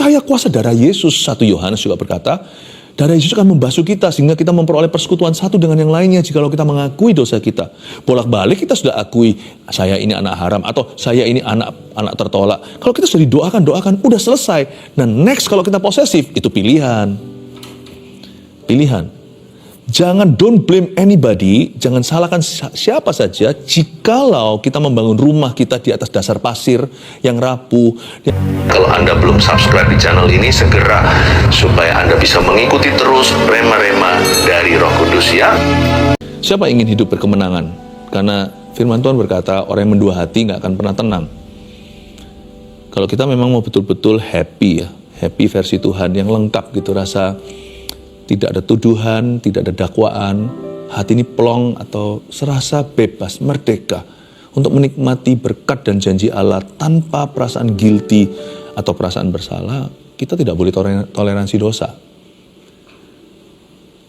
percaya kuasa darah Yesus. 1 Yohanes juga berkata, darah Yesus akan membasuh kita sehingga kita memperoleh persekutuan satu dengan yang lainnya jikalau kita mengakui dosa kita. Bolak-balik kita sudah akui, saya ini anak haram atau saya ini anak tertolak. Kalau kita sudah doakan, udah selesai. Nah next kalau kita posesif, itu pilihan. Jangan don't blame anybody, jangan salahkan siapa saja jikalau kita membangun rumah kita di atas dasar pasir yang rapuh. Kalau Anda belum subscribe di channel ini, segera supaya Anda bisa mengikuti terus rema-rema dari Roh Kudus ya. Siapa ingin hidup berkemenangan? Karena firman Tuhan berkata, orang yang mendua hati nggak akan pernah tenang. Kalau kita memang mau betul-betul happy versi Tuhan yang lengkap gitu, rasa tidak ada tuduhan, tidak ada dakwaan, hati ini plong atau serasa bebas, merdeka untuk menikmati berkat dan janji Allah tanpa perasaan guilty atau perasaan bersalah, kita tidak boleh toleransi dosa.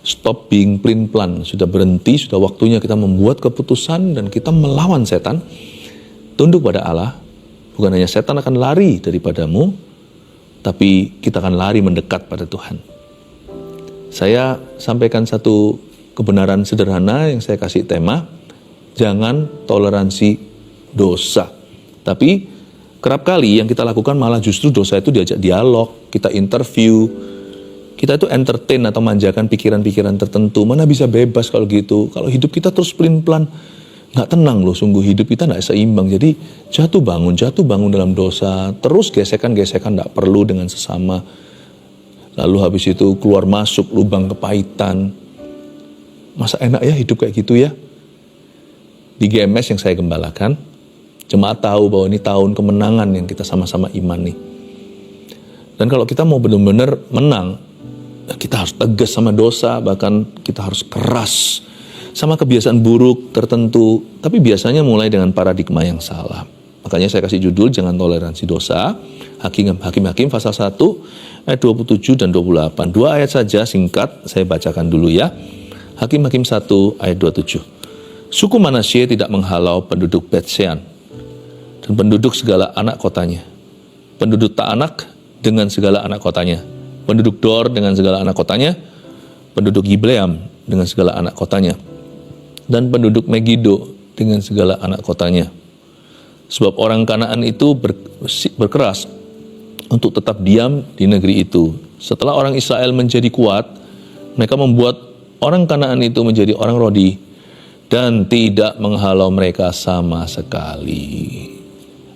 Stop being plan, sudah berhenti, sudah waktunya kita membuat keputusan dan kita melawan setan, tunduk pada Allah. Bukan hanya setan akan lari daripadamu, tapi kita akan lari mendekat pada Tuhan. Saya sampaikan satu kebenaran sederhana yang saya kasih tema, jangan toleransi dosa. Tapi kerap kali yang kita lakukan malah justru dosa itu diajak dialog, kita interview, kita itu entertain atau manjakan pikiran-pikiran tertentu. Mana bisa bebas kalau gitu? Kalau hidup kita terus pelin-pelan, nggak tenang loh, sungguh hidup kita nggak seimbang. Jadi jatuh bangun dalam dosa, terus gesekan-gesekan nggak perlu dengan sesama. Lalu habis itu keluar masuk lubang kepahitan. Masa enak ya hidup kayak gitu ya? Di GMS yang saya gembalakan, jemaat tahu bahwa ini tahun kemenangan yang kita sama-sama imani. Dan kalau kita mau benar-benar menang, kita harus tegas sama dosa, bahkan kita harus keras sama kebiasaan buruk tertentu. Tapi biasanya mulai dengan paradigma yang salah. Makanya saya kasih judul, jangan toleransi dosa. Hakim pasal 1 ayat 27 dan 28. 2 ayat saja singkat, saya bacakan dulu ya. Hakim 1 ayat 27. Suku Manasye tidak menghalau penduduk Bet-Sean dan penduduk segala anak kotanya. Penduduk Ta'anak dengan segala anak kotanya. Penduduk Dor dengan segala anak kotanya. Penduduk Gibleam dengan segala anak kotanya. Dan penduduk Megido dengan segala anak kotanya. Sebab orang Kanaan itu berkeras untuk tetap diam di negeri itu. Setelah orang Israel menjadi kuat, mereka membuat orang Kanaan itu menjadi orang Rodi dan tidak menghalau mereka sama sekali.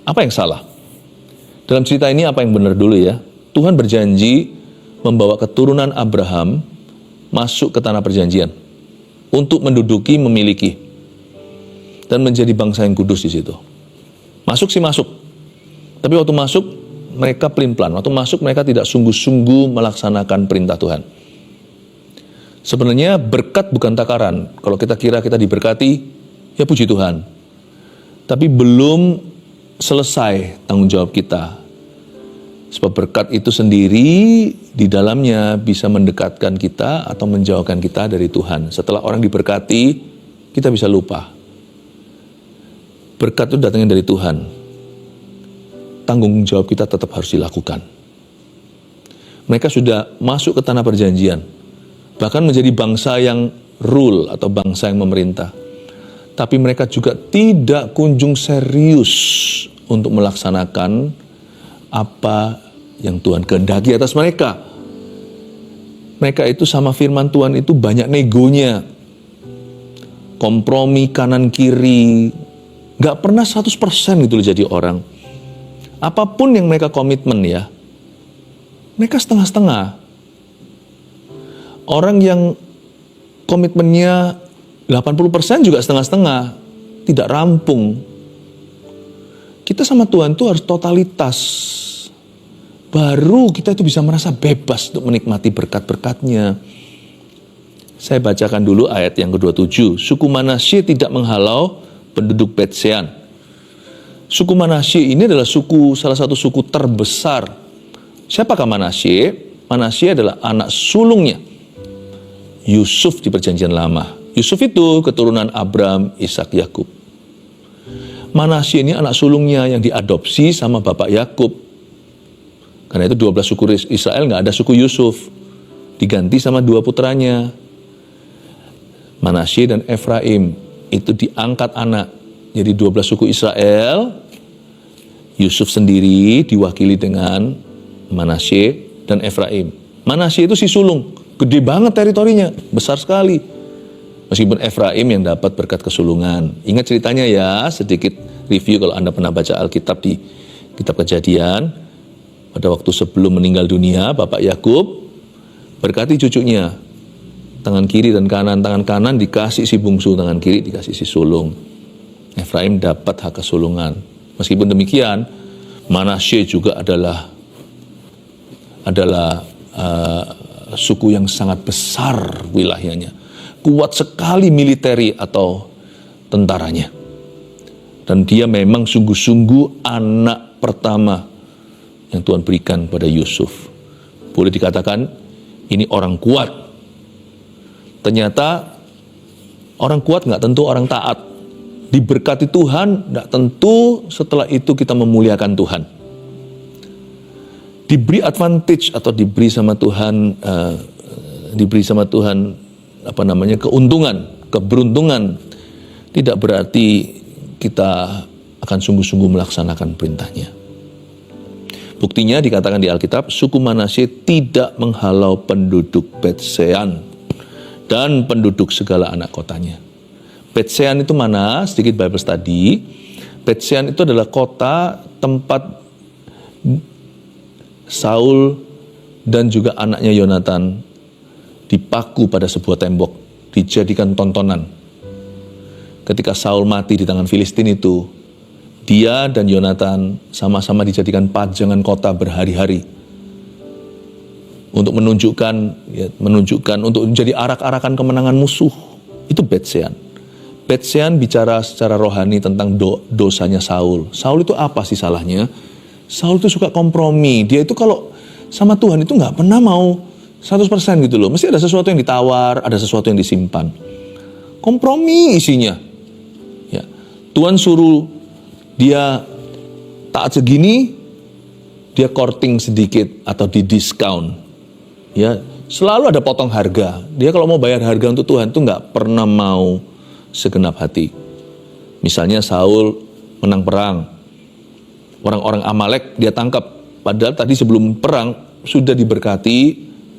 Apa yang salah? Dalam cerita ini apa yang benar dulu ya? Tuhan berjanji membawa keturunan Abraham masuk ke tanah perjanjian untuk menduduki, memiliki dan menjadi bangsa yang kudus di situ. Masuk sih masuk. Tapi waktu masuk mereka pelin-pelan. Waktu masuk mereka tidak sungguh-sungguh melaksanakan perintah Tuhan. Sebenarnya berkat bukan takaran. Kalau kita kira kita diberkati, ya puji Tuhan. Tapi belum selesai tanggung jawab kita. Sebab berkat itu sendiri di dalamnya bisa mendekatkan kita atau menjauhkan kita dari Tuhan. Setelah orang diberkati, kita bisa lupa. Berkat itu datangnya dari Tuhan. Tanggung jawab kita tetap harus dilakukan. Mereka sudah masuk ke tanah perjanjian, bahkan menjadi bangsa yang rule atau bangsa yang memerintah. Tapi mereka juga tidak kunjung serius untuk melaksanakan apa yang Tuhan kehendaki atas mereka. Mereka itu sama firman Tuhan itu banyak negonya, kompromi kanan kiri, gak pernah 100% gitu loh jadi orang. Apapun yang mereka komitmen ya, mereka setengah-setengah. Orang yang komitmennya 80% juga setengah-setengah, tidak rampung. Kita sama Tuhan itu harus totalitas. Baru kita itu bisa merasa bebas untuk menikmati berkat-berkatnya. Saya bacakan dulu ayat yang ke-27. Suku Manasye tidak menghalau penduduk Bet-Sean. Suku Manasye ini adalah salah satu suku terbesar. Siapakah Manasye? Manasye adalah anak sulungnya Yusuf di Perjanjian Lama. Yusuf itu keturunan Abram, Ishak, Yakub. Manasye ini anak sulungnya yang diadopsi sama bapak Yakub. Karena itu 12 suku Israel nggak ada suku Yusuf. Diganti sama 2 putranya. Manasye dan Efraim. Itu diangkat anak. Jadi 12 suku Israel, Yusuf sendiri diwakili dengan Manasye dan Efraim. Manasye itu si sulung. Gede banget teritorinya. Besar sekali. Meskipun Efraim yang dapat berkat kesulungan. Ingat ceritanya ya, sedikit review kalau Anda pernah baca Alkitab di Kitab Kejadian. Pada waktu sebelum meninggal dunia, Bapak Yakub berkati cucunya. Tangan kiri dan tangan kanan dikasih si bungsu, tangan kiri dikasih si sulung. Efraim dapat hak kesulungan. Meskipun demikian, Manasye juga adalah suku yang sangat besar wilayahnya. Kuat sekali militeri atau tentaranya. Dan dia memang sungguh-sungguh anak pertama yang Tuhan berikan pada Yusuf. Boleh dikatakan ini orang kuat. Ternyata orang kuat nggak tentu orang taat. Diberkati Tuhan nggak tentu setelah itu kita memuliakan Tuhan. Diberi advantage atau diberi sama Tuhan keuntungan, keberuntungan, tidak berarti kita akan sungguh-sungguh melaksanakan perintahnya. Buktinya dikatakan di Alkitab, suku Manasye tidak menghalau penduduk Bet-Sean dan penduduk segala anak kotanya. Bet-Sean itu mana? Sedikit Bible study. Bet-Sean itu adalah kota tempat Saul dan juga anaknya Yonatan dipaku pada sebuah tembok, dijadikan tontonan. Ketika Saul mati di tangan Filistin itu, dia dan Yonatan sama-sama dijadikan pajangan kota berhari-hari untuk menunjukkan untuk menjadi arak-arakan kemenangan musuh. Itu Bet-Sean. Bet-Sean bicara secara rohani tentang dosanya Saul. Saul itu apa sih salahnya? Saul itu suka kompromi. Dia itu kalau sama Tuhan itu nggak pernah mau 100% gitu loh. Mesti ada sesuatu yang ditawar, ada sesuatu yang disimpan. Kompromi isinya. Ya. Tuhan suruh dia taat segini, dia courting sedikit atau di discount. Ya, selalu ada potong harga. Dia kalau mau bayar harga untuk Tuhan itu nggak pernah mau segenap hati. Misalnya Saul menang perang, orang-orang Amalek dia tangkap. Padahal tadi sebelum perang sudah diberkati,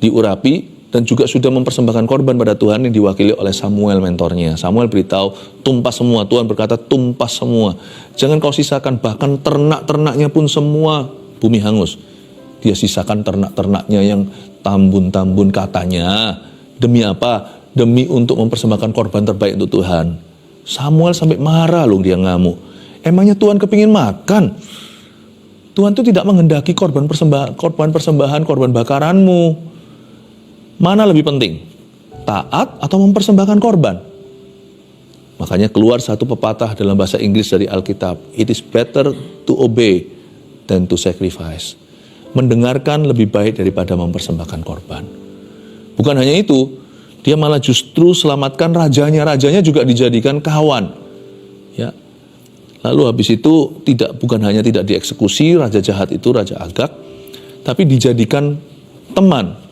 diurapi, dan juga sudah mempersembahkan korban pada Tuhan yang diwakili oleh Samuel mentornya. Samuel beritahu, tumpas semua. Tuhan berkata, tumpas semua. Jangan kau sisakan, bahkan ternak-ternaknya pun semua bumi hangus. Dia sisakan ternak-ternaknya yang tambun-tambun katanya. Demi apa? Demi untuk mempersembahkan korban terbaik untuk Tuhan. Samuel sampai marah loh, dia ngamuk. Emangnya Tuhan kepingin makan? Tuhan itu tidak menghendaki korban persembahan, korban bakaranmu. Mana lebih penting? Taat atau mempersembahkan korban? Makanya keluar satu pepatah dalam bahasa Inggris dari Alkitab. It is better to obey than to sacrifice. Mendengarkan lebih baik daripada mempersembahkan korban. Bukan hanya itu, dia malah justru selamatkan rajanya. Rajanya juga dijadikan kawan. Ya. Lalu habis itu bukan hanya tidak dieksekusi, raja jahat itu, Raja Agag, tapi dijadikan teman.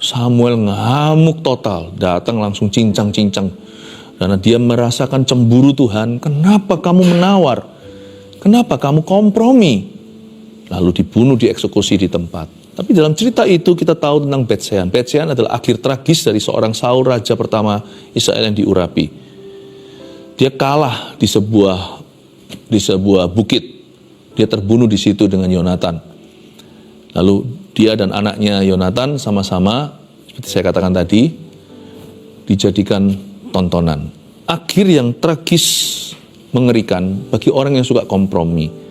Samuel ngamuk total, datang langsung cincang-cincang. Karena dia merasakan cemburu Tuhan, kenapa kamu menawar? Kenapa kamu kompromi? Lalu dibunuh, dieksekusi di tempat. Tapi dalam cerita itu kita tahu tentang Bet-Sean. Bet-Sean adalah akhir tragis dari seorang Saul, raja pertama Israel yang diurapi. Dia kalah di sebuah bukit. Dia terbunuh di situ dengan Yonatan. Lalu dia dan anaknya Yonatan sama-sama, seperti saya katakan tadi, dijadikan tontonan. Akhir yang tragis, mengerikan bagi orang yang suka kompromi.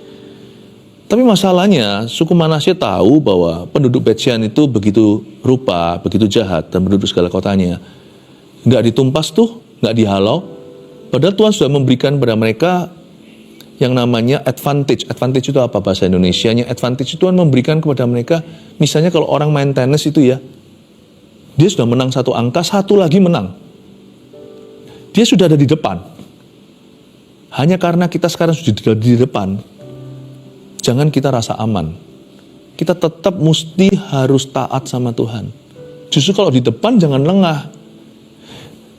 Tapi masalahnya, suku Manasye tahu bahwa penduduk Bet-Sean itu begitu rupa, begitu jahat, dan penduduk segala kotanya. Nggak ditumpas tuh, nggak dihalau. Padahal Tuhan sudah memberikan kepada mereka yang namanya advantage. Advantage itu apa bahasa Indonesianya? Advantage itu Tuhan memberikan kepada mereka, misalnya kalau orang main tenis itu ya, dia sudah menang satu angka, satu lagi menang. Dia sudah ada di depan. Hanya karena kita sekarang sudah di depan, jangan kita rasa aman. kita tetap mesti harus taat sama Tuhan. Justru kalau di depan jangan lengah.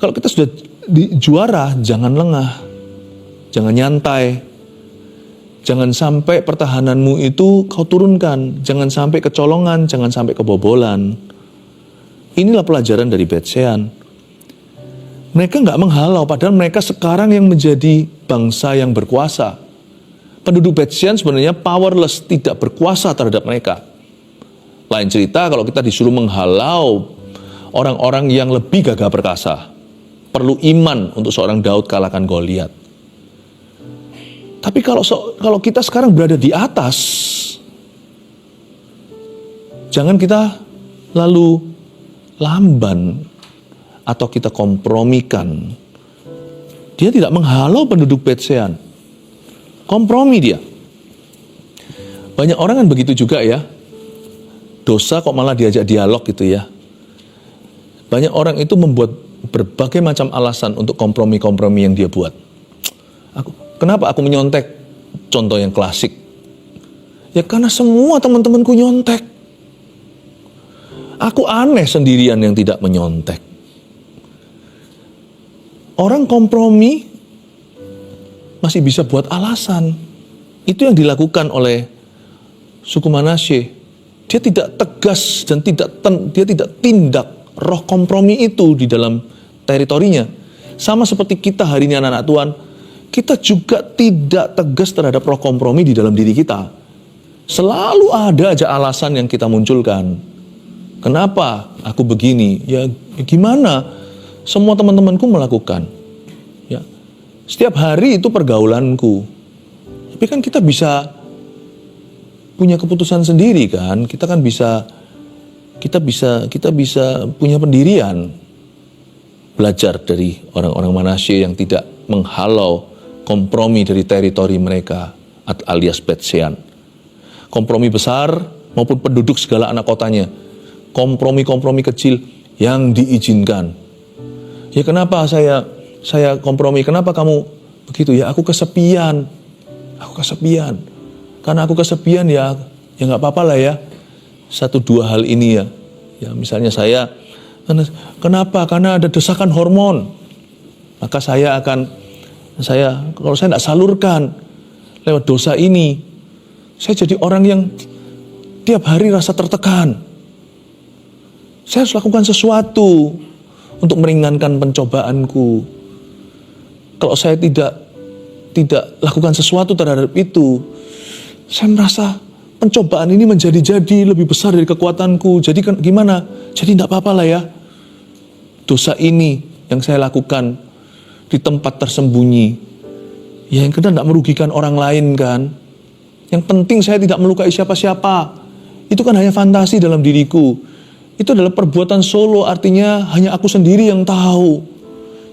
Kalau kita sudah di juara, jangan lengah. Jangan nyantai. Jangan sampai pertahananmu itu kau turunkan. Jangan sampai kecolongan, jangan sampai kebobolan. Inilah pelajaran dari Bet-Shean. Mereka nggak menghalau, padahal mereka sekarang yang menjadi bangsa yang berkuasa. Penduduk Bet-Shean sebenarnya powerless, tidak berkuasa terhadap mereka. Lain cerita kalau kita disuruh menghalau orang-orang yang lebih gagah perkasa. Perlu iman untuk seorang Daud kalahkan Goliat. Tapi kalau kita sekarang berada di atas, jangan kita lalu lamban atau kita kompromikan. Dia tidak menghalau penduduk Bet-Shean. Kompromi dia. Banyak orang kan begitu juga ya. Dosa kok malah diajak dialog gitu ya. Banyak orang itu membuat berbagai macam alasan untuk kompromi-kompromi yang dia buat. Kenapa aku menyontek? Contoh yang klasik. Ya karena semua teman-temanku nyontek. Aku aneh sendirian yang tidak menyontek. Orang kompromi masih bisa buat alasan. Itu yang dilakukan oleh suku Manasye. Dia tidak tegas dan dia tidak tindak roh kompromi itu di dalam teritorinya. Sama seperti kita hari ini anak-anak Tuhan, kita juga tidak tegas terhadap roh kompromi di dalam diri kita. Selalu ada aja alasan yang kita munculkan. Kenapa aku begini? Ya gimana? Semua teman-temanku melakukan. Ya. Setiap hari itu pergaulanku. Tapi kan kita bisa punya keputusan sendiri kan. Kita bisa punya pendirian. Belajar dari orang-orang Manasye yang tidak menghalau kompromi dari teritori mereka alias Bet-Shean. Kompromi besar maupun penduduk segala anak kotanya. Kompromi-kompromi kecil yang diizinkan. Ya kenapa saya kompromi? Kenapa kamu begitu? Ya aku kesepian. Karena aku kesepian ya nggak apa-apa lah ya. 1-2 hal ini ya. Ya misalnya kenapa? Karena ada desakan hormon. Maka kalau saya nggak salurkan lewat dosa ini, saya jadi orang yang tiap hari rasa tertekan. Saya harus lakukan sesuatu untuk meringankan pencobaanku. Kalau saya tidak lakukan sesuatu terhadap itu, saya merasa pencobaan ini menjadi lebih besar dari kekuatanku. Jadi gimana? Jadi tidak apa-apa lah ya. Dosa ini yang saya lakukan di tempat tersembunyi. Ya yang kedua tidak merugikan orang lain kan. Yang penting saya tidak melukai siapa-siapa. Itu kan hanya fantasi dalam diriku. Itu adalah perbuatan solo, artinya hanya aku sendiri yang tahu.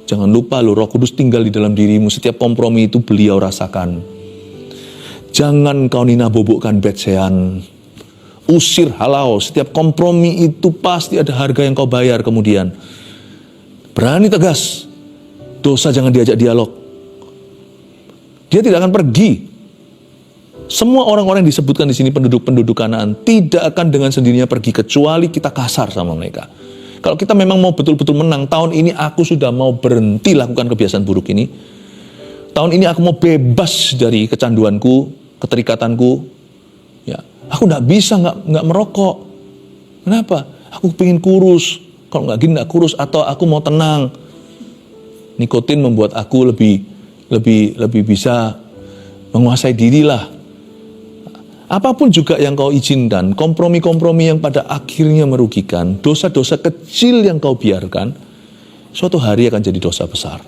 Jangan lupa loh, Roh Kudus tinggal di dalam dirimu. Setiap kompromi itu beliau rasakan. Jangan kau ninabobokkan Bet-Shean. Usir, halau. Setiap kompromi itu pasti ada harga yang kau bayar kemudian. Berani tegas. Dosa jangan diajak dialog. Dia tidak akan pergi. Semua orang-orang yang disebutkan di sini penduduk-penduduk Kanaan tidak akan dengan sendirinya pergi kecuali kita kasar sama mereka. Kalau kita memang mau betul-betul menang, tahun ini aku sudah mau berhenti lakukan kebiasaan buruk ini. Tahun ini aku mau bebas dari kecanduanku, keterikatanku. Ya, aku nggak bisa nggak merokok. Kenapa? Aku pengen kurus. Kalau nggak gini nggak kurus, atau aku mau tenang. Nikotin membuat aku lebih bisa menguasai diri lah. Apapun juga yang kau izinkan, kompromi-kompromi yang pada akhirnya merugikan, dosa-dosa kecil yang kau biarkan, suatu hari akan jadi dosa besar.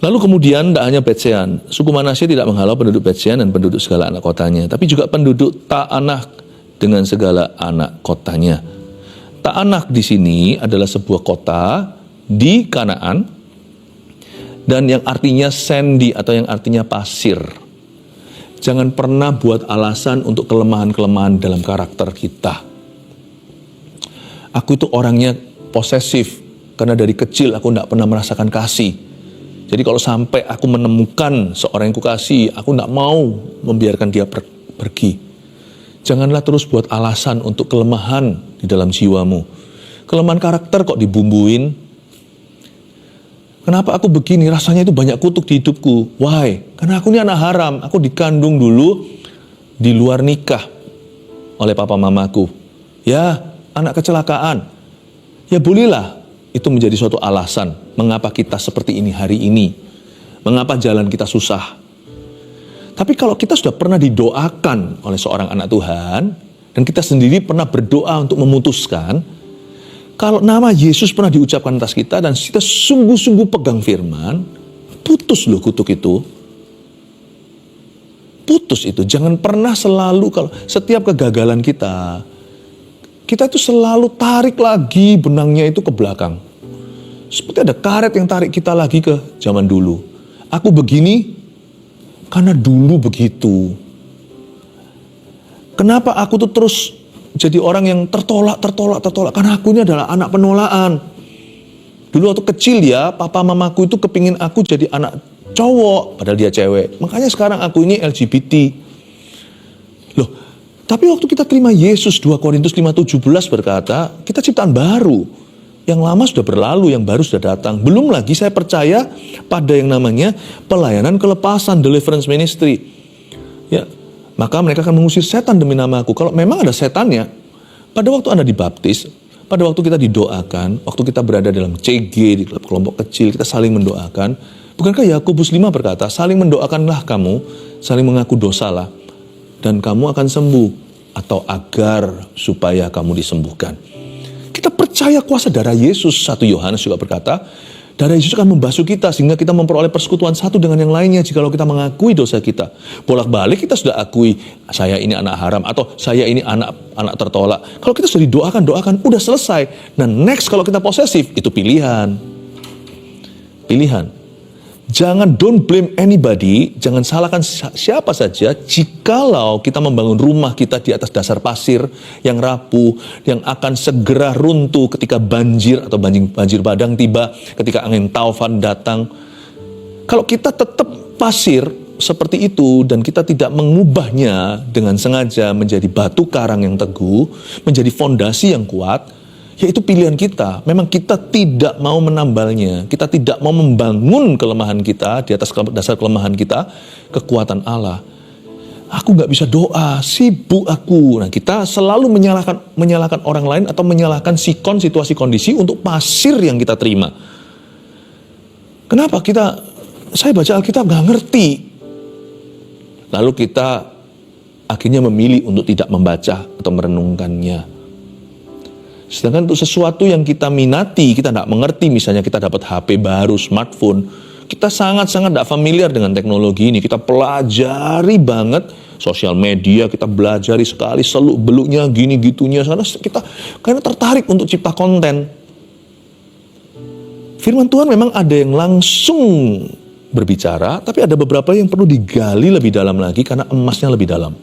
Lalu kemudian tidak hanya Bet-Shean, suku Manasye tidak menghalau penduduk Bet-Shean dan penduduk segala anak kotanya, tapi juga penduduk Ta'anak dengan segala anak kotanya. Ta'anak di sini adalah sebuah kota di Kanaan, dan yang artinya sandy atau yang artinya pasir. Jangan pernah buat alasan untuk kelemahan-kelemahan dalam karakter kita. Aku itu orangnya posesif, karena dari kecil aku tidak pernah merasakan kasih. Jadi kalau sampai aku menemukan seorang yang kukasih, aku tidak mau membiarkan dia pergi. Janganlah terus buat alasan untuk kelemahan di dalam jiwamu. Kelemahan karakter kok dibumbuin. Kenapa aku begini? Rasanya itu banyak kutuk di hidupku. Why? Karena aku ini anak haram. Aku dikandung dulu di luar nikah oleh papa mamaku. Ya, anak kecelakaan. Ya bolehlah itu menjadi suatu alasan mengapa kita seperti ini hari ini. Mengapa jalan kita susah. Tapi kalau kita sudah pernah didoakan oleh seorang anak Tuhan, dan kita sendiri pernah berdoa untuk memutuskan, kalau nama Yesus pernah diucapkan atas kita, dan kita sungguh-sungguh pegang firman, putus loh kutuk itu. Putus itu. Jangan pernah selalu, kalau setiap kegagalan kita itu selalu tarik lagi benangnya itu ke belakang. Seperti ada karet yang tarik kita lagi ke zaman dulu. Aku begini, karena dulu begitu. Kenapa aku tuh terus jadi orang yang tertolak? Karena aku ini adalah anak penolakan. Dulu waktu kecil ya, papa mamaku itu kepingin aku jadi anak cowok, padahal dia cewek. Makanya sekarang aku ini LGBT. Loh, tapi waktu kita terima Yesus, 2 Korintus 5:17 berkata, kita ciptaan baru. Yang lama sudah berlalu, yang baru sudah datang. Belum lagi saya percaya pada yang namanya pelayanan kelepasan, deliverance ministry. Ya, maka mereka akan mengusir setan demi nama aku. Kalau memang ada setannya, pada waktu Anda dibaptis, pada waktu kita didoakan, waktu kita berada dalam CG, di kelompok kecil, kita saling mendoakan. Bukankah Yakobus 5 berkata, saling mendoakanlah kamu, saling mengaku dosalah, dan kamu akan sembuh, atau agar supaya kamu disembuhkan. Kita percaya kuasa darah Yesus. 1 Yohanes juga berkata, darah Yesus akan membasuh kita sehingga kita memperoleh persekutuan satu dengan yang lainnya jikalau kita mengakui dosa kita. Bolak-balik kita sudah akui, saya ini anak haram atau saya ini anak tertolak. Kalau kita sudah doakan, udah selesai. Nah next kalau kita posesif, itu pilihan. Jangan don't blame anybody, jangan salahkan siapa saja jikalau kita membangun rumah kita di atas dasar pasir yang rapuh, yang akan segera runtuh ketika banjir atau banjir bandang tiba, ketika angin taufan datang. Kalau kita tetap pasir seperti itu dan kita tidak mengubahnya dengan sengaja menjadi batu karang yang teguh, menjadi fondasi yang kuat, yaitu pilihan kita. Memang kita tidak mau menambalnya. Kita tidak mau membangun kelemahan kita di atas dasar kelemahan kita, kekuatan Allah. Aku gak bisa doa, sibuk aku. Nah kita selalu menyalahkan orang lain atau menyalahkan sikon, situasi, kondisi untuk pasir yang kita terima. Kenapa saya baca Alkitab gak ngerti. Lalu kita akhirnya memilih untuk tidak membaca atau merenungkannya. Sedangkan untuk sesuatu yang kita minati, kita tidak mengerti, misalnya kita dapat HP baru, smartphone, kita sangat-sangat tidak familiar dengan teknologi ini. Kita pelajari banget sosial media, kita belajari sekali seluk-beluknya, gini-gitunya, karena tertarik untuk cipta konten. Firman Tuhan memang ada yang langsung berbicara, tapi ada beberapa yang perlu digali lebih dalam lagi karena emasnya lebih dalam.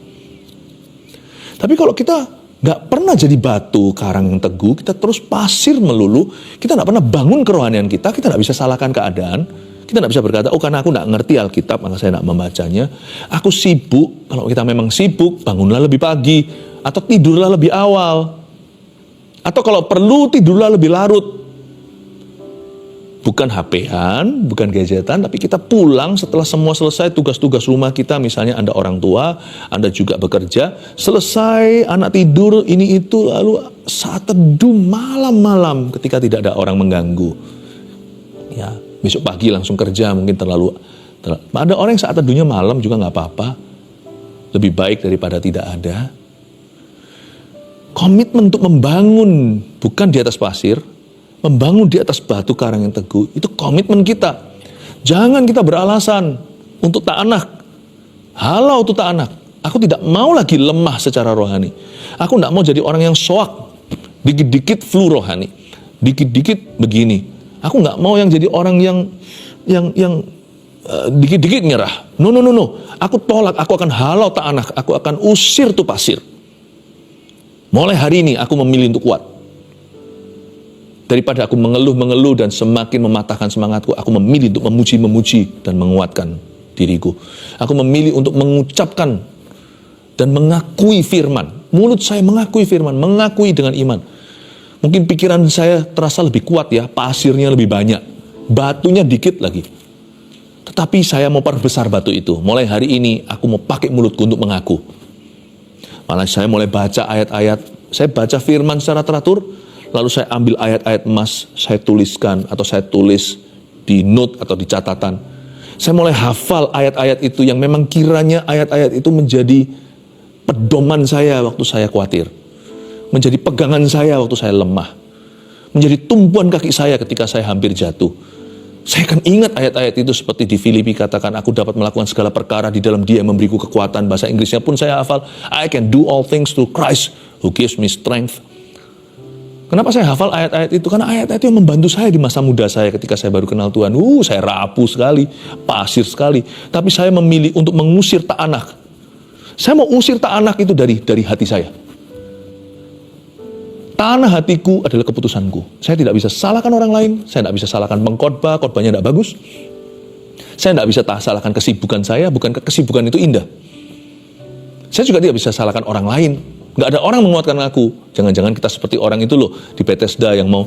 Tapi kalau kita gak pernah jadi batu karang yang teguh, kita terus pasir melulu, kita gak pernah bangun kerohanian kita gak bisa salahkan keadaan, kita gak bisa berkata, oh karena aku gak ngerti Alkitab, maka saya gak membacanya. Aku sibuk, kalau kita memang sibuk, bangunlah lebih pagi, atau tidurlah lebih awal, atau kalau perlu tidurlah lebih larut. Bukan HP-an, bukan gadgetan, tapi kita pulang setelah semua selesai tugas-tugas rumah kita, misalnya Anda orang tua, Anda juga bekerja, selesai anak tidur, ini itu, lalu saat teduh malam-malam ketika tidak ada orang mengganggu. Ya, besok pagi langsung kerja, mungkin terlalu. Ada orang yang saat teduhnya malam juga gak apa-apa, lebih baik daripada tidak ada. Komitmen untuk membangun, bukan di atas pasir, membangun di atas batu karang yang teguh, itu komitmen kita. Jangan kita beralasan untuk tak anak. Halau untuk tak anak. Aku tidak mau lagi lemah secara rohani. Aku tidak mau jadi orang yang soak. Dikit-dikit flu rohani. Dikit-dikit begini. Aku nggak mau yang jadi orang yang dikit-dikit nyerah. No. Aku tolak. Aku akan halau tak anak. Aku akan usir tuh pasir. Mulai hari ini aku memilih untuk kuat. Daripada aku mengeluh dan semakin mematahkan semangatku, aku memilih untuk memuji dan menguatkan diriku. Aku memilih untuk mengucapkan dan mengakui firman. Mulut saya mengakui firman, mengakui dengan iman. Mungkin pikiran saya terasa lebih kuat ya, pasirnya lebih banyak, batunya dikit lagi. Tetapi saya mau perbesar batu itu. Mulai hari ini aku mau pakai mulutku untuk mengaku. Malah saya mulai baca ayat-ayat, saya baca firman secara teratur, lalu saya ambil ayat-ayat emas, saya tuliskan atau saya tulis di note atau di catatan. Saya mulai hafal ayat-ayat itu yang memang kiranya ayat-ayat itu menjadi pedoman saya waktu saya khawatir. Menjadi pegangan saya waktu saya lemah. Menjadi tumpuan kaki saya ketika saya hampir jatuh. Saya akan ingat ayat-ayat itu seperti di Filipi katakan, aku dapat melakukan segala perkara di dalam Dia yang memberiku kekuatan. Bahasa Inggrisnya pun saya hafal, I can do all things through Christ who gives me strength. Kenapa saya hafal ayat-ayat itu? Karena ayat-ayat itu yang membantu saya di masa muda saya ketika saya baru kenal Tuhan. Saya rapuh sekali, pasir sekali. Tapi saya memilih untuk mengusir ta'anak. Saya mau usir ta'anak itu dari hati saya. Tanah hatiku adalah keputusanku. Saya tidak bisa salahkan orang lain. Saya tidak bisa salahkan pengkhotbah, khotbahnya tidak bagus. Saya tidak bisa salahkan kesibukan saya, bukankah kesibukan itu indah. Saya juga tidak bisa salahkan orang lain. Nggak ada orang menguatkan aku. Jangan-jangan kita seperti orang itu loh, di Bethesda yang mau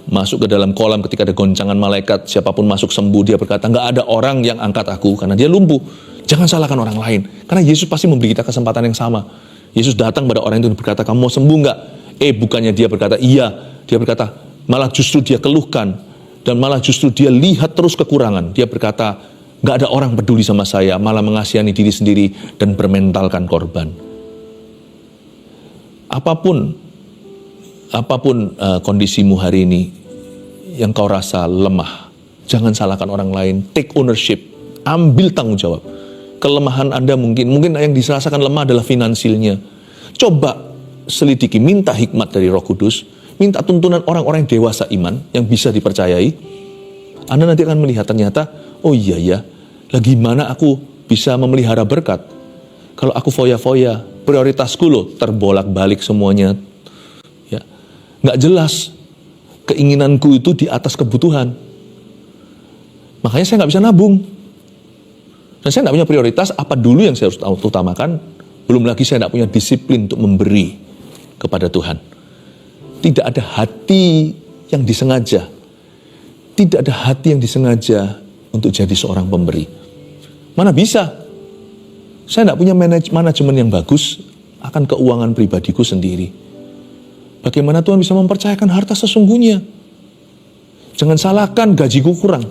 masuk ke dalam kolam ketika ada goncangan malaikat, siapapun masuk sembuh, dia berkata, nggak ada orang yang angkat aku, karena dia lumpuh. Jangan salahkan orang lain. Karena Yesus pasti memberi kita kesempatan yang sama. Yesus datang pada orang itu dan berkata, kamu mau sembuh nggak? Bukannya dia berkata iya, dia berkata malah justru dia keluhkan dan malah justru dia lihat terus kekurangan. Dia berkata nggak ada orang peduli sama saya, malah mengasihani diri sendiri dan bermentalkan korban. Apapun kondisimu hari ini yang kau rasa lemah, jangan salahkan orang lain. Take ownership, ambil tanggung jawab. Kelemahan Anda mungkin yang dirasakan lemah adalah finansialnya. Coba selidiki, minta hikmat dari Roh Kudus, minta tuntunan orang-orang yang dewasa iman, yang bisa dipercayai. Anda nanti akan melihat ternyata, oh iya ya, gimana aku bisa memelihara berkat? Kalau aku foya-foya, prioritasku loh terbolak-balik semuanya. Ya, nggak jelas. Keinginanku itu di atas kebutuhan. Makanya saya nggak bisa nabung. Dan saya nggak punya prioritas apa dulu yang saya harus utamakan. Belum lagi saya tidak punya disiplin untuk memberi kepada Tuhan. Tidak ada hati yang disengaja. Tidak ada hati yang disengaja untuk jadi seorang pemberi. Mana bisa? Saya tidak punya manajemen yang bagus akan keuangan pribadiku sendiri. Bagaimana Tuhan bisa mempercayakan harta sesungguhnya? Jangan salahkan gajiku kurang.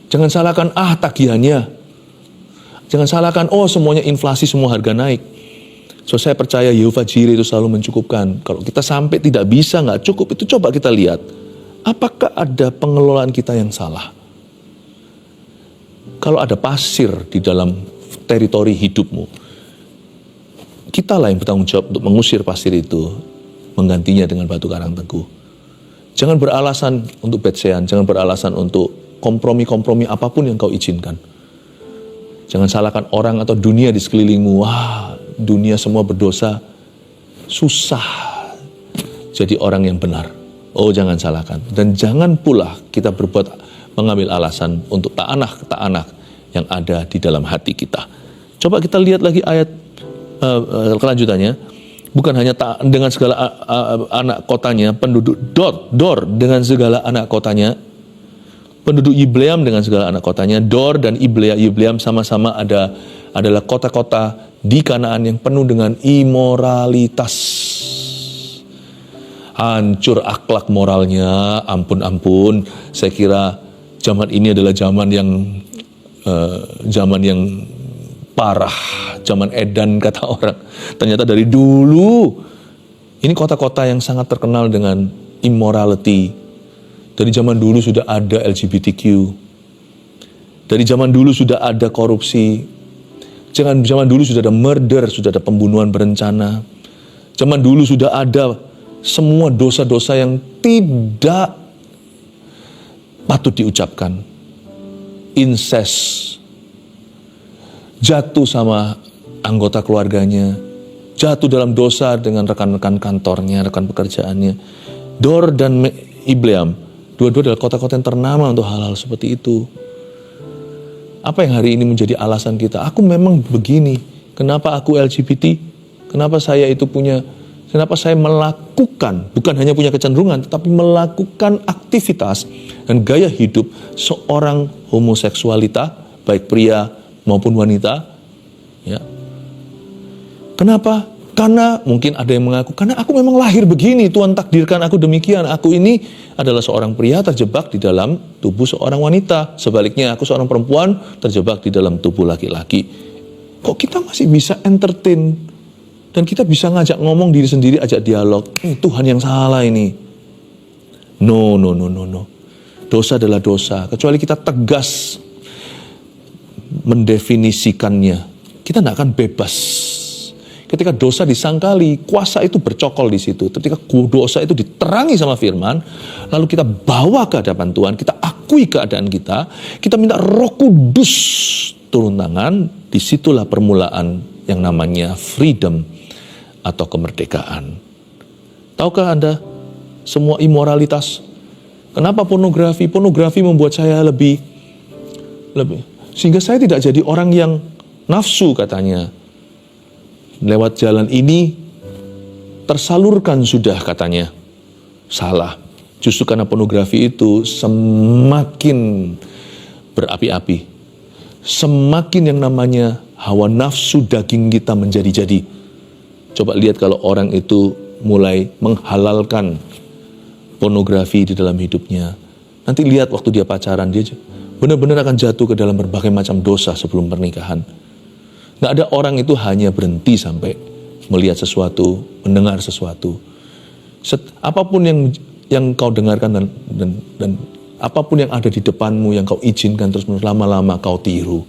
Jangan salahkan tagihannya. Jangan salahkan semuanya inflasi, semua harga naik. Saya percaya Yehova Jireh itu selalu mencukupkan. Kalau kita sampai tidak bisa, nggak cukup, itu coba kita lihat. Apakah ada pengelolaan kita yang salah? Kalau ada pasir di dalam teritori hidupmu, kitalah yang bertanggung jawab untuk mengusir pasir itu, menggantinya dengan batu karang teguh. Jangan beralasan untuk betsean, jangan beralasan untuk kompromi-kompromi apapun yang kau izinkan. Jangan salahkan orang atau dunia di sekelilingmu. Dunia semua berdosa, susah jadi orang yang benar. Jangan salahkan. Dan jangan pula kita mengambil alasan untuk ta'anak yang ada di dalam hati kita. Coba kita lihat lagi ayat kelanjutannya. Bukan hanya dengan segala anak kotanya, penduduk Dor dengan segala anak kotanya, penduduk Ibleam dengan segala anak kotanya. Dor dan Ibleam sama-sama adalah kota-kota di Kanaan yang penuh dengan imoralitas. Hancur akhlak moralnya, ampun. Saya kira zaman ini adalah zaman yang parah, zaman edan kata orang. Ternyata dari dulu ini kota-kota yang sangat terkenal dengan immorality. Dari zaman dulu sudah ada LGBTQ. Dari zaman dulu sudah ada korupsi. Zaman dulu sudah ada murder, sudah ada pembunuhan berencana. Zaman dulu sudah ada semua dosa-dosa yang tidak patut diucapkan. Incest, jatuh sama anggota keluarganya, jatuh dalam dosa dengan rekan-rekan kantornya, rekan pekerjaannya. Dor dan Ibleam, dua-dua adalah kota-kota yang ternama untuk hal-hal seperti itu. Apa yang hari ini menjadi alasan kita? Aku memang begini. Kenapa aku LGBT? Kenapa saya melakukan, bukan hanya punya kecenderungan, tetapi melakukan aktivitas dan gaya hidup seorang homoseksualita, baik pria maupun wanita. Ya. Kenapa? Karena mungkin ada yang mengaku, karena aku memang lahir begini, Tuhan takdirkan aku demikian. Aku ini adalah seorang pria terjebak di dalam tubuh seorang wanita. Sebaliknya, aku seorang perempuan terjebak di dalam tubuh laki-laki. Kok kita masih bisa entertain? Dan kita bisa ngajak ngomong diri sendiri, ajak dialog. Tuhan yang salah ini. No. Dosa adalah dosa. Kecuali kita tegas mendefinisikannya, kita tidak akan bebas. Ketika dosa disangkali, kuasa itu bercokol di situ. Ketika dosa itu diterangi sama firman, lalu kita bawa ke hadapan Tuhan, kita akui keadaan kita minta Roh Kudus turun tangan, disitulah permulaan yang namanya freedom atau kemerdekaan. Tahukah Anda, semua imoralitas, kenapa pornografi? Pornografi membuat saya lebih, sehingga saya tidak jadi orang yang nafsu katanya. Lewat jalan ini tersalurkan sudah katanya. Salah. Justru karena pornografi itu semakin berapi-api. Semakin yang namanya hawa nafsu daging kita menjadi-jadi. Coba lihat kalau orang itu mulai menghalalkan pornografi di dalam hidupnya. Nanti lihat waktu dia pacaran, dia benar-benar akan jatuh ke dalam berbagai macam dosa sebelum pernikahan. Nggak ada orang itu hanya berhenti sampai melihat sesuatu, mendengar sesuatu. Apapun yang kau dengarkan dan apapun yang ada di depanmu yang kau izinkan terus lama-lama kau tiru.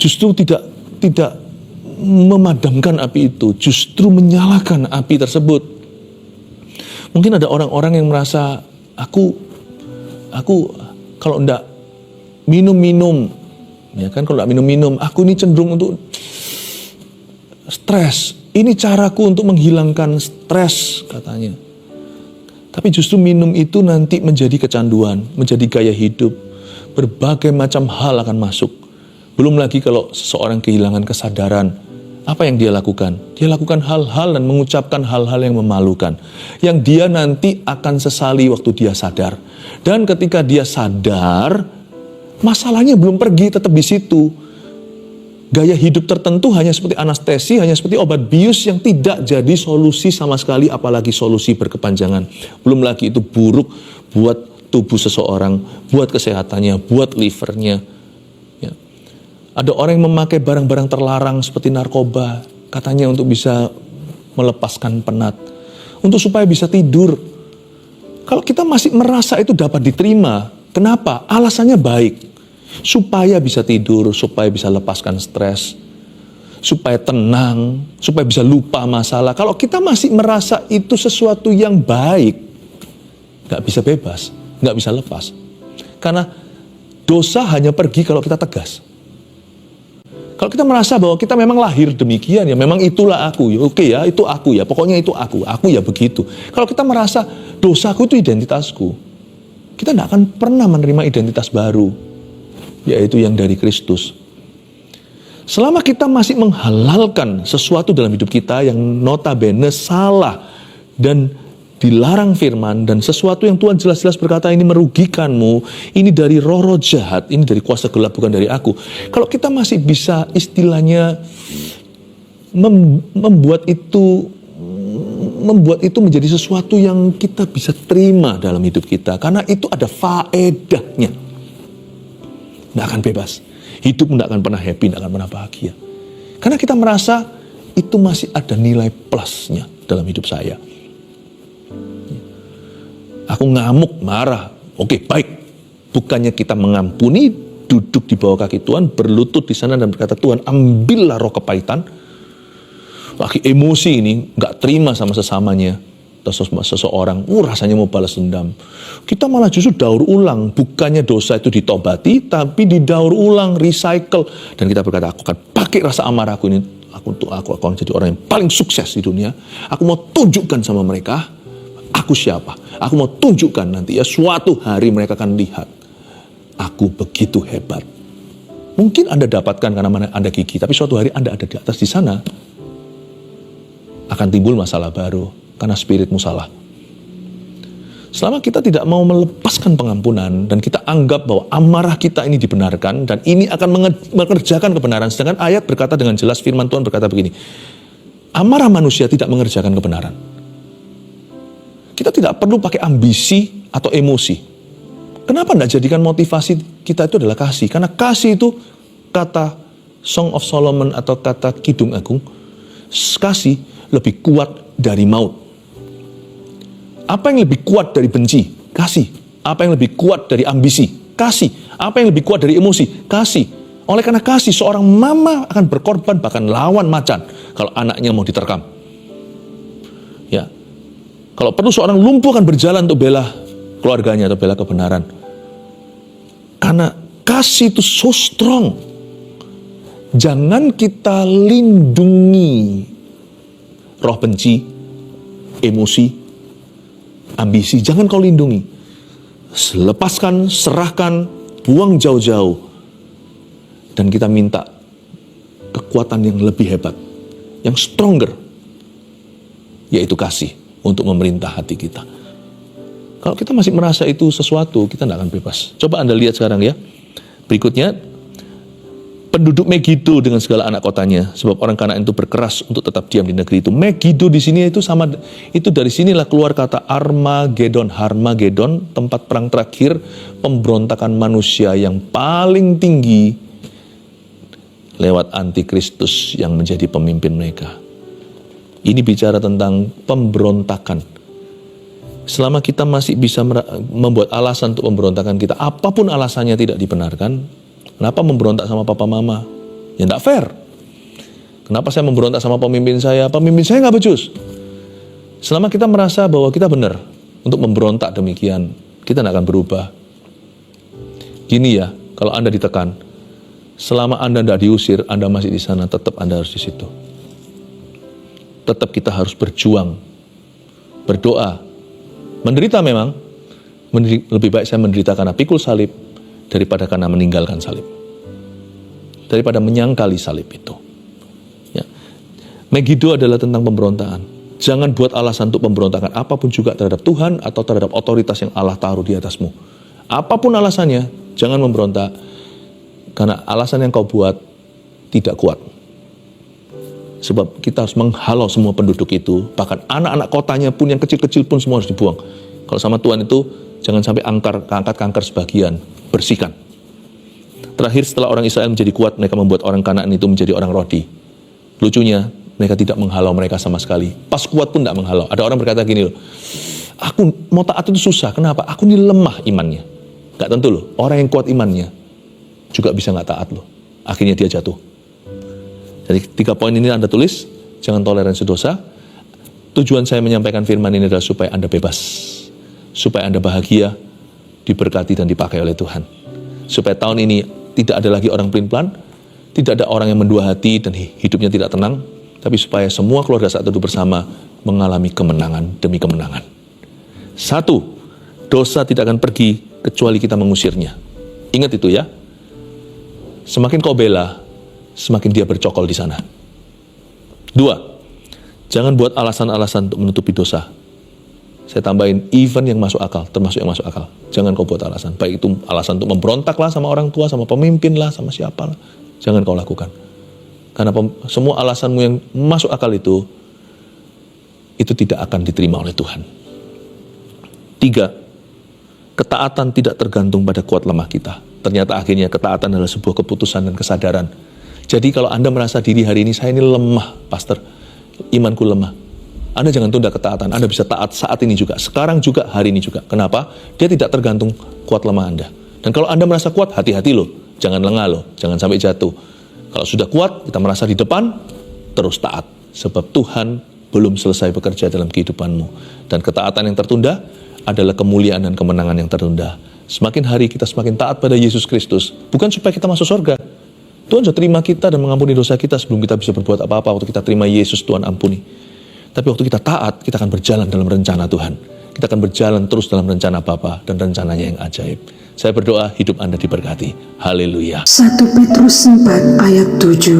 Justru tidak memadamkan api itu, justru menyalakan api tersebut. Mungkin ada orang-orang yang merasa aku kalau enggak minum-minum, ya kan, kalau enggak minum-minum, aku ini cenderung untuk stres. Ini caraku untuk menghilangkan stres katanya. Tapi justru minum itu nanti menjadi kecanduan, menjadi gaya hidup. Berbagai macam hal akan masuk. Belum lagi kalau seseorang kehilangan kesadaran, apa yang dia lakukan? Dia lakukan hal-hal dan mengucapkan hal-hal yang memalukan, yang dia nanti akan sesali waktu dia sadar. Dan ketika dia sadar, masalahnya belum pergi, tetap di situ. Gaya hidup tertentu hanya seperti anestesi, hanya seperti obat bius yang tidak jadi solusi sama sekali, apalagi solusi berkepanjangan. Belum lagi itu buruk buat tubuh seseorang, buat kesehatannya, buat livernya. Ya. Ada orang yang memakai barang-barang terlarang seperti narkoba, katanya untuk bisa melepaskan penat, untuk supaya bisa tidur. Kalau kita masih merasa itu dapat diterima, kenapa? Alasannya baik. Supaya bisa tidur, supaya bisa lepaskan stres, supaya tenang, supaya bisa lupa masalah. Kalau kita masih merasa itu sesuatu yang baik, gak bisa bebas, gak bisa lepas. Karena dosa hanya pergi kalau kita tegas. Kalau kita merasa bahwa kita memang lahir demikian, ya memang itulah aku, ya oke ya, itu aku ya, pokoknya itu aku ya begitu. Kalau kita merasa dosaku itu identitasku, kita gak akan pernah menerima identitas baru, yaitu yang dari Kristus. Selama kita masih menghalalkan sesuatu dalam hidup kita yang notabene salah dan dilarang firman, dan sesuatu yang Tuhan jelas-jelas berkata ini merugikanmu, ini dari roh-roh jahat, ini dari kuasa gelap, bukan dari aku. Kalau kita masih bisa istilahnya membuat itu menjadi sesuatu yang kita bisa terima dalam hidup kita, karena itu ada faedahnya. Tidak akan bebas. Hidup tidak akan pernah happy, tidak akan pernah bahagia. Karena kita merasa itu masih ada nilai plusnya dalam hidup saya. Aku ngamuk, marah. Oke, baik. Bukannya kita mengampuni, duduk di bawah kaki Tuhan, berlutut di sana dan berkata, Tuhan ambillah roh kepahitan. Lagi emosi ini, gak terima sama sesamanya. Seseorang, rasanya mau balas dendam. Kita malah justru daur ulang. Bukannya dosa itu ditobati, tapi didaur ulang, recycle. Dan kita berkata, aku akan pakai rasa amarahku ini. Aku akan jadi orang yang paling sukses di dunia. Aku mau tunjukkan sama mereka, aku siapa. Aku mau tunjukkan nanti ya, suatu hari mereka akan lihat. Aku begitu hebat. Mungkin Anda dapatkan karena Anda gigih, tapi suatu hari Anda ada di atas di sana, akan timbul masalah baru karena spiritmu salah. Selama kita tidak mau melepaskan pengampunan dan kita anggap bahwa amarah kita ini dibenarkan dan ini akan mengerjakan kebenaran, sedangkan ayat berkata dengan jelas, firman Tuhan berkata begini, amarah manusia tidak mengerjakan kebenaran. Kita tidak perlu pakai ambisi atau emosi. Kenapa tidak jadikan motivasi kita itu adalah kasih? Karena kasih itu kata Song of Solomon atau kata Kidung Agung, kasih lebih kuat dari maut. Apa yang lebih kuat dari benci? Kasih. Apa yang lebih kuat dari ambisi? Kasih. Apa yang lebih kuat dari emosi? Kasih. Oleh karena kasih, seorang mama akan berkorban bahkan lawan macan kalau anaknya mau diterkam. Ya. Kalau perlu seorang lumpuh akan berjalan untuk bela keluarganya atau bela kebenaran. Karena kasih itu so strong. Jangan kita lindungi roh benci, emosi, ambisi. Jangan kau lindungi. Lepaskan, serahkan, buang jauh-jauh. Dan kita minta kekuatan yang lebih hebat, yang stronger, yaitu kasih untuk memerintah hati kita. Kalau kita masih merasa itu sesuatu, kita tidak akan bebas. Coba Anda lihat sekarang ya. Berikutnya, penduduk Megido dengan segala anak kotanya, sebab orang Kanaan itu berkeras untuk tetap diam di negeri itu. Megido di sini itu sama, itu dari sinilah keluar kata Armageddon. Harmagedon, tempat perang terakhir, pemberontakan manusia yang paling tinggi lewat antikristus yang menjadi pemimpin mereka. Ini bicara tentang pemberontakan. Selama kita masih bisa membuat alasan untuk pemberontakan kita, apapun alasannya tidak dibenarkan, kenapa memberontak sama papa mama? Ya tidak fair. Kenapa saya memberontak sama pemimpin saya? Pemimpin saya nggak becus. Selama kita merasa bahwa kita benar untuk memberontak demikian, kita tidak akan berubah. Gini ya, kalau Anda ditekan, selama Anda tidak diusir, Anda masih di sana, tetap Anda harus di situ. Tetap kita harus berjuang, berdoa, menderita memang. Lebih baik saya menderita karena pikul salib daripada karena meninggalkan salib, daripada menyangkali salib itu. Ya. Megido adalah tentang pemberontakan. Jangan buat alasan untuk pemberontakan apapun juga terhadap Tuhan atau terhadap otoritas yang Allah taruh di atasmu. Apapun alasannya, jangan memberontak karena alasan yang kau buat tidak kuat. Sebab kita harus menghalau semua penduduk itu, bahkan anak-anak kotanya pun yang kecil-kecil pun semua harus dibuang. Kalau sama Tuhan itu, jangan sampai angkat kanker sebagian, bersihkan. Terakhir setelah orang Israel menjadi kuat, mereka membuat orang Kanaan itu menjadi orang Rodi. Lucunya, mereka tidak menghalau mereka sama sekali. Pas kuat pun tidak menghalau. Ada orang berkata gini loh, aku mau taat itu susah, kenapa? Aku ini lemah imannya. Gak tentu loh, orang yang kuat imannya juga bisa gak taat loh. Akhirnya dia jatuh. Jadi 3 poin ini Anda tulis, jangan toleransi dosa. Tujuan saya menyampaikan firman ini adalah supaya Anda bebas, supaya Anda bahagia, diberkati dan dipakai oleh Tuhan. Supaya tahun ini tidak ada lagi orang pelin-pelan, tidak ada orang yang mendua hati dan hidupnya tidak tenang, tapi supaya semua keluarga saat itu bersama mengalami kemenangan demi kemenangan. 1, dosa tidak akan pergi kecuali kita mengusirnya. Ingat itu ya. Semakin kau bela, semakin dia bercokol di sana. 2, jangan buat alasan-alasan untuk menutupi dosa. Saya tambahin, even yang masuk akal, termasuk yang masuk akal. Jangan kau buat alasan. Baik itu alasan untuk memberontak lah sama orang tua, sama pemimpin lah, sama siapa lah. Jangan kau lakukan. Karena semua alasanmu yang masuk akal itu tidak akan diterima oleh Tuhan. 3, ketaatan tidak tergantung pada kuat lemah kita. Ternyata akhirnya ketaatan adalah sebuah keputusan dan kesadaran. Jadi kalau Anda merasa diri hari ini, saya ini lemah, pastor, imanku lemah. Anda jangan tunda ketaatan, Anda bisa taat saat ini juga, sekarang juga, hari ini juga. Kenapa? Dia tidak tergantung kuat lemah Anda. Dan kalau Anda merasa kuat, hati-hati loh, jangan lengah loh, jangan sampai jatuh. Kalau sudah kuat, kita merasa di depan, terus taat. Sebab Tuhan belum selesai bekerja dalam kehidupanmu. Dan ketaatan yang tertunda adalah kemuliaan dan kemenangan yang tertunda. Semakin hari kita semakin taat pada Yesus Kristus, bukan supaya kita masuk surga. Tuhan sudah terima kita dan mengampuni dosa kita sebelum kita bisa berbuat apa-apa. Waktu kita terima Yesus, Tuhan ampuni. Tapi waktu kita taat, kita akan berjalan dalam rencana Tuhan. Kita akan berjalan terus dalam rencana Bapa dan rencananya yang ajaib. Saya berdoa hidup Anda diberkati. Haleluya. 1 Petrus 4 ayat 7.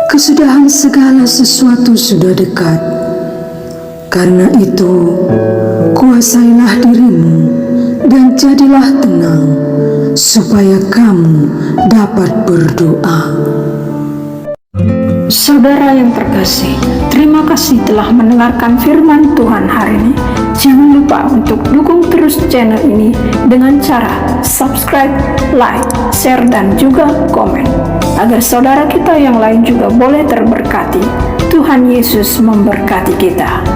Kesudahan segala sesuatu sudah dekat. Karena itu, kuasailah dirimu dan jadilah tenang, supaya kamu dapat berdoa. Saudara yang terkasih, terima kasih telah mendengarkan firman Tuhan hari ini. Jangan lupa untuk dukung terus channel ini dengan cara subscribe, like, share, dan juga komen, agar saudara kita yang lain juga boleh terberkati. Tuhan Yesus memberkati kita.